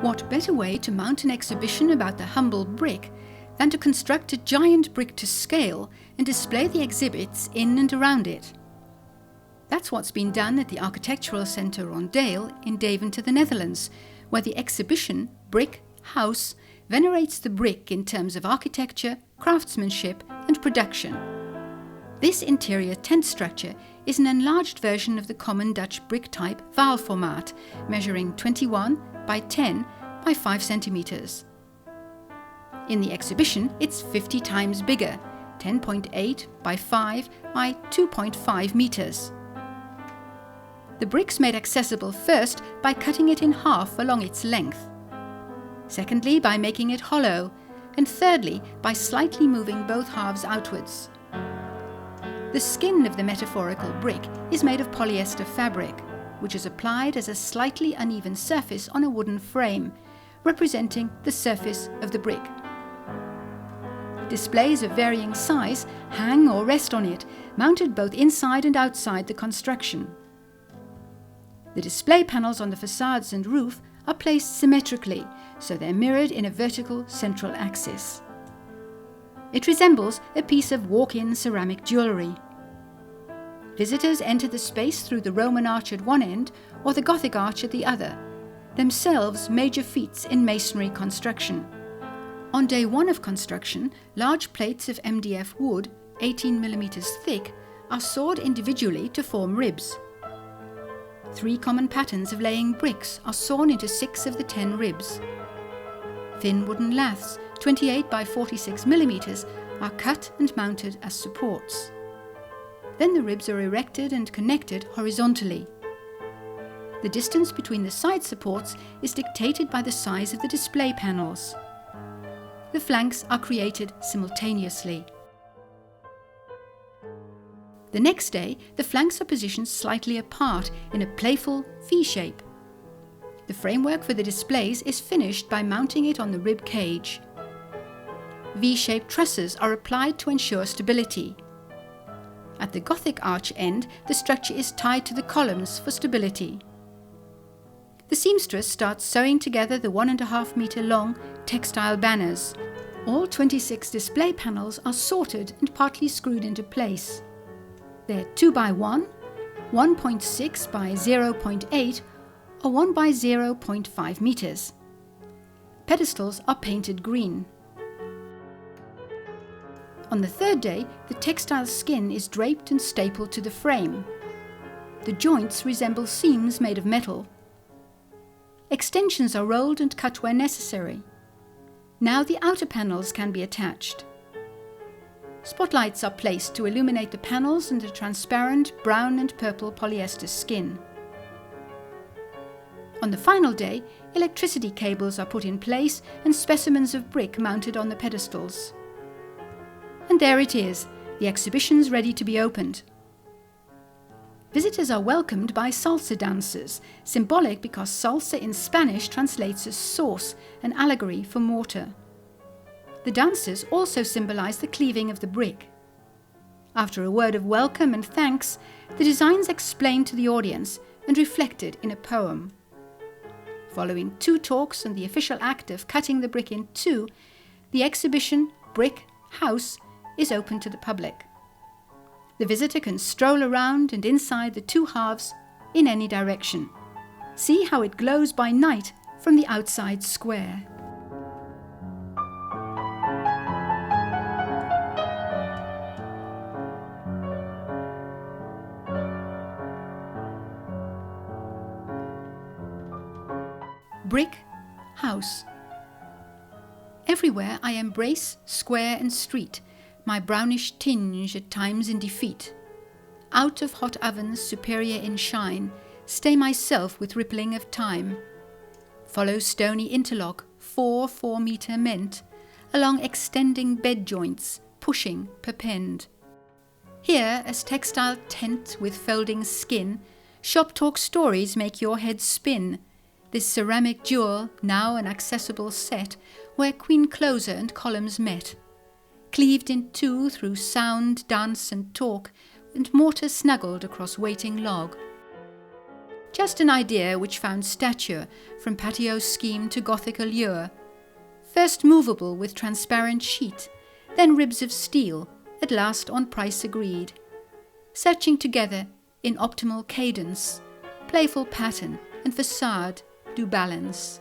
What better way to mount an exhibition about the humble brick than to construct a giant brick to scale and display the exhibits in and around it? That's what's been done at the Architectuurcentrum Rondeel in Deventer, the Netherlands, where the exhibition Brick House venerates the brick in terms of architecture, craftsmanship and production. This interior tent structure is an enlarged version of the common Dutch brick type Waalformaat, measuring 21 by 10 by 5 centimeters. In the exhibition, it's 50 times bigger, 10.8 by 5 by 2.5 meters. The brick's made accessible first by cutting it in half along its length. Secondly, by making it hollow, and thirdly, by slightly moving both halves outwards. The skin of the metaphorical brick is made of polyester fabric, which is applied as a slightly uneven surface on a wooden frame, representing the surface of the brick. Displays of varying size hang or rest on it, mounted both inside and outside the construction. The display panels on the facades and roof are placed symmetrically, so they're mirrored in a vertical central axis. It resembles a piece of walk-in ceramic jewellery. Visitors enter the space through the Roman arch at one end or the Gothic arch at the other, themselves major feats in masonry construction. On day one of construction, large plates of MDF wood, 18 mm thick, are sawed individually to form ribs. 3 common patterns of laying bricks are sawn into 6 of the 10 ribs. Thin wooden laths, 28 by 46 mm, are cut and mounted as supports. Then the ribs are erected and connected horizontally. The distance between the side supports is dictated by the size of the display panels. The flanks are created simultaneously. The next day, the flanks are positioned slightly apart in a playful V shape. The framework for the displays is finished by mounting it on the rib cage. V-shaped trusses are applied to ensure stability. At the Gothic arch end, the structure is tied to the columns for stability. The seamstress starts sewing together the 1.5 meter long textile banners. All 26 display panels are sorted and partly screwed into place. They're 2 by 1, 1.6 by 0.8 or 1 by 0.5 meters. Pedestals are painted green. On the third day, the textile skin is draped and stapled to the frame. The joints resemble seams made of metal. Extensions are rolled and cut where necessary. Now the outer panels can be attached. Spotlights are placed to illuminate the panels and the transparent brown and purple polyester skin. On the final day, electricity cables are put in place and specimens of brick mounted on the pedestals. And there it is, the exhibition's ready to be opened. Visitors are welcomed by salsa dancers, symbolic because salsa in Spanish translates as sauce, an allegory for mortar. The dancers also symbolize the cleaving of the brick. After a word of welcome and thanks, the designs explained to the audience and reflected in a poem. Following 2 talks and the official act of cutting the brick in 2, the exhibition Brick House is open to the public. The visitor can stroll around and inside the 2 halves in any direction. See how it glows by night from the outside square. Brick House. Everywhere I embrace square and street, my brownish tinge at times in defeat. Out of hot ovens superior in shine, stay myself with rippling of time. Follow stony interlock, 4 meter meant, along extending bed joints, pushing perpend. Here, as textile tent with folding skin, shop talk stories make your head spin. This ceramic jewel, now an accessible set, where queen closer and columns met. Cleaved in 2 through sound, dance and talk, and mortar snuggled across waiting log. Just an idea which found stature from patio scheme to Gothic allure. First movable with transparent sheet, then ribs of steel, at last on price agreed. Searching together in optimal cadence, playful pattern and facade do balance.